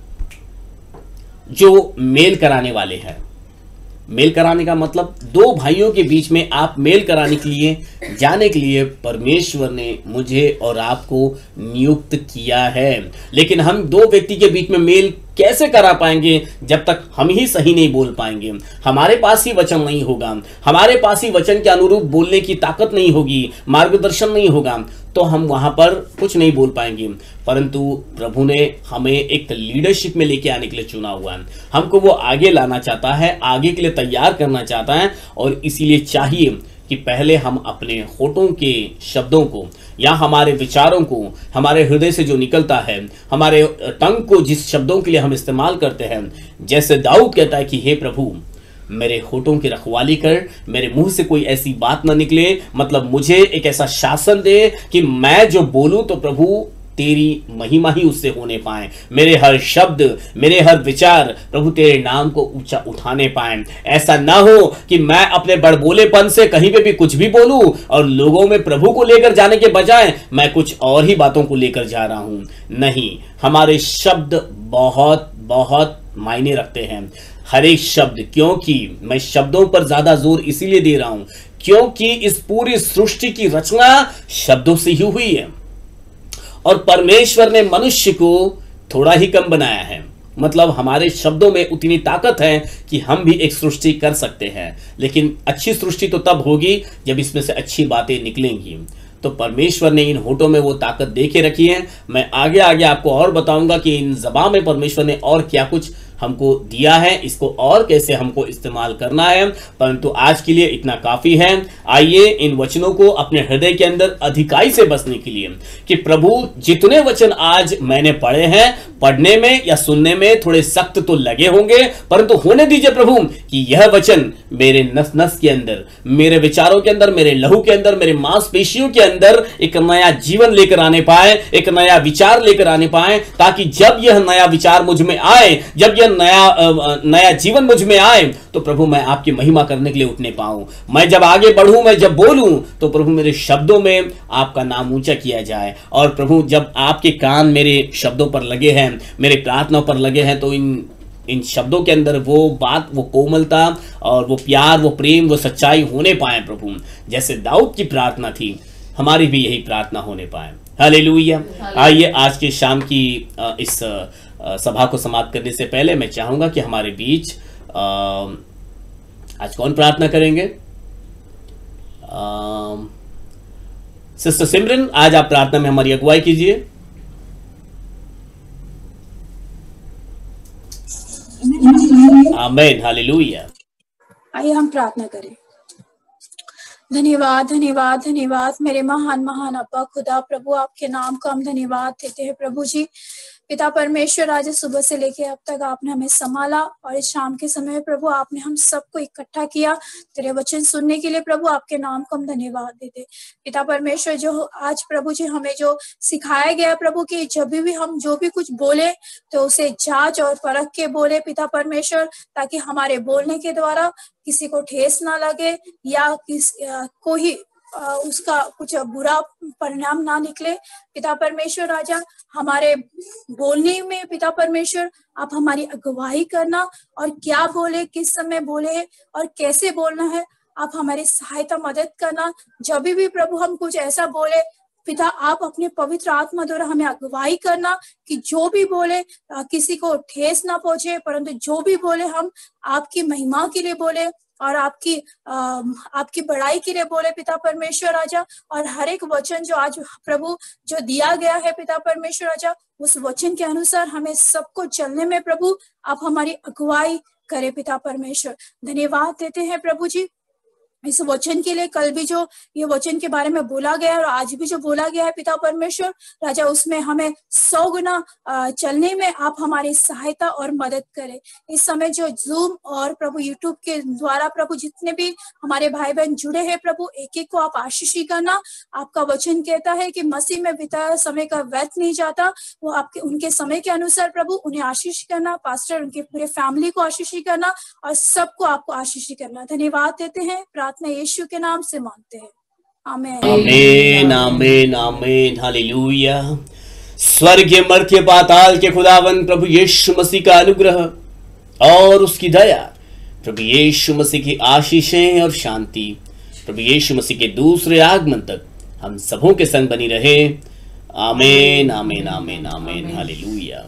जो मेल कराने वाले हैं। मेल कराने का मतलब दो भाइयों के बीच में आप मेल कराने के लिए, जाने के लिए परमेश्वर ने मुझे और आपको नियुक्त किया है। लेकिन हम दो व्यक्ति के बीच में मेल कैसे करा पाएंगे जब तक हम ही सही नहीं बोल पाएंगे, हमारे पास ही वचन नहीं होगा, हमारे पास ही वचन के अनुरूप बोलने की ताकत नहीं होगी, मार्गदर्शन नहीं होगा, तो हम वहां पर कुछ नहीं बोल पाएंगे। परंतु प्रभु ने हमें एक लीडरशिप में लेके आने के लिए चुना हुआ है, हमको वो आगे लाना चाहता है, आगे के लिए तैयार करना चाहता है। और इसीलिए चाहिए कि पहले हम अपने होठों के शब्दों को या हमारे विचारों को, हमारे हृदय से जो निकलता है, हमारे टंग को जिस शब्दों के लिए हम इस्तेमाल करते हैं, जैसे दाऊद कहता है कि हे प्रभु मेरे होठों की रखवाली कर, मेरे मुंह से कोई ऐसी बात ना निकले, मतलब मुझे एक ऐसा शासन दे कि मैं जो बोलूं तो प्रभु तेरी महिमा ही उससे होने पाए, मेरे हर शब्द, मेरे हर विचार प्रभु तेरे नाम को ऊंचा उठाने पाए। ऐसा ना हो कि मैं अपने बड़बोलेपन से कहीं पे भी कुछ भी बोलूं और लोगों में प्रभु को लेकर जाने के बजाय मैं कुछ और ही बातों को लेकर जा रहा हूं। नहीं, हमारे शब्द बहुत बहुत मायने रखते हैं, हर एक शब्द। क्योंकि मैं शब्दों पर ज्यादा जोर इसीलिए दे रहा हूं क्योंकि इस पूरी सृष्टि की रचना शब्दों से ही हुई है और परमेश्वर ने मनुष्य को थोड़ा ही कम बनाया है। मतलब हमारे शब्दों में उतनी ताकत है कि हम भी एक सृष्टि कर सकते हैं, लेकिन अच्छी सृष्टि तो तब होगी जब इसमें से अच्छी बातें निकलेंगी। तो परमेश्वर ने इन होठों में वो ताकत दे के रखी है। मैं आगे आगे आपको और बताऊंगा कि इन ज़बान में परमेश्वर ने और क्या कुछ हमको दिया है, इसको और कैसे हमको इस्तेमाल करना है। परंतु आज के लिए इतना काफी है। आइए इन वचनों को अपने हृदय के अंदर अधिकाई से बसने के लिए कि प्रभु जितने वचन आज मैंने पढ़े हैं, पढ़ने में या सुनने में थोड़े सख्त तो लगे होंगे, परंतु होने दीजिए प्रभु कि यह वचन मेरे नस नस के अंदर, मेरे विचारों के अंदर, मेरे लहू के अंदर, मेरे मांसपेशियों के अंदर एक नया जीवन लेकर आने पाए, एक नया विचार लेकर आने पाए, ताकि जब यह नया विचार मुझ में आए, जब यह नया जीवन मुझ में आए, तो प्रभु मैं आपकी महिमा करने के लिए उठने पाऊं। मैं जब आगे बढ़ूं, मैं जब बोलूं, तो प्रभु मेरे शब्दों में आपका नाम ऊंचा किया जाए। और प्रभु जब आपके कान मेरे शब्दों पर लगे हैं, मेरे प्रार्थनाओं पर लगे हैं, तो इन शब्दों के अंदर वो बात, वो कोमलता और वो प्यार, वो प्रेम, वो सच्चाई होने पाए। प्रभु जैसे दाऊद की प्रार्थना थी, हमारी भी यही प्रार्थना होने पाए। हालेलुया। आइए आज के शाम की इस सभा को समाप्त करने से पहले मैं चाहूंगा कि हमारे बीच आज कौन प्रार्थना करेंगे? सिस्टर सिमरन, आज आप प्रार्थना में हमारी अगुवाई कीजिए। आमीन, हालेलुया। आइए हम प्रार्थना करें। धन्यवाद धन्यवाद धन्यवाद मेरे महान महान अब्बा खुदा प्रभु, आपके नाम को हम धन्यवाद देते हैं प्रभु जी। पिता परमेश्वर, आज सुबह से लेके अब तक आपने हमें संभाला और इस शाम के समय में प्रभु आपने हम सबको इकट्ठा किया तेरे वचन सुनने के लिए। प्रभु आपके नाम को हम धन्यवाद देते। पिता परमेश्वर, जो आज प्रभु जी हमें जो सिखाया गया प्रभु कि जब भी हम जो भी कुछ बोले तो उसे जांच और परख के बोले पिता परमेश्वर, ताकि हमारे बोलने के द्वारा किसी को ठेस ना लगे या कोई उसका कुछ बुरा परिणाम ना निकले। पिता परमेश्वर राजा, हमारे बोलने में पिता परमेश्वर आप हमारी अगुवाई करना और क्या बोले, किस समय बोले और कैसे बोलना है, आप हमारी सहायता मदद करना। जब भी प्रभु हम कुछ ऐसा बोले पिता, आप अपने पवित्र आत्मा द्वारा हमें अगुवाई करना कि जो भी बोले किसी को ठेस ना पहुंचे, परंतु जो भी बोले हम आपकी महिमा के लिए बोले, और आपकी बड़ाई के लिए बोले पिता परमेश्वर राजा। और हर एक वचन जो आज प्रभु जो दिया गया है पिता परमेश्वर राजा, उस वचन के अनुसार हमें सबको चलने में प्रभु आप हमारी अगुवाई करे पिता परमेश्वर। धन्यवाद देते हैं प्रभु जी इस वचन के लिए। कल भी जो ये वचन के बारे में बोला गया है और आज भी जो बोला गया है पिता परमेश्वर राजा, उसमें हमें 100 गुना चलने में आप हमारी सहायता और मदद करें। इस समय जो जूम और प्रभु यूट्यूब के द्वारा प्रभु जितने भी हमारे भाई बहन जुड़े हैं प्रभु, एक एक को आप आशीष करना। आपका वचन कहता है कि मसीह में बिताया समय का व्यर्थ नहीं जाता, वो आपके उनके समय के अनुसार प्रभु उन्हें आशीष करना, पास्टर उनके पूरे फैमिली को आशीष करना और सबको आपको आशीष करना। धन्यवाद देते हैं, प्रार्थना यीशु के नाम से मांगते हैं, आमीन आमीन आमीन आमीन हालेलुया। स्वर्गीय मर्त्य पाताल के खुदावन प्रभु यीशु मसीह का अनुग्रह और उसकी दया, प्रभु यीशु मसीह की आशीषें और शांति प्रभु यीशु मसीह के दूसरे आगमन तक हम सबों के संग बनी रहे। आमीन आमीन आमीन आमीन हालेलुया।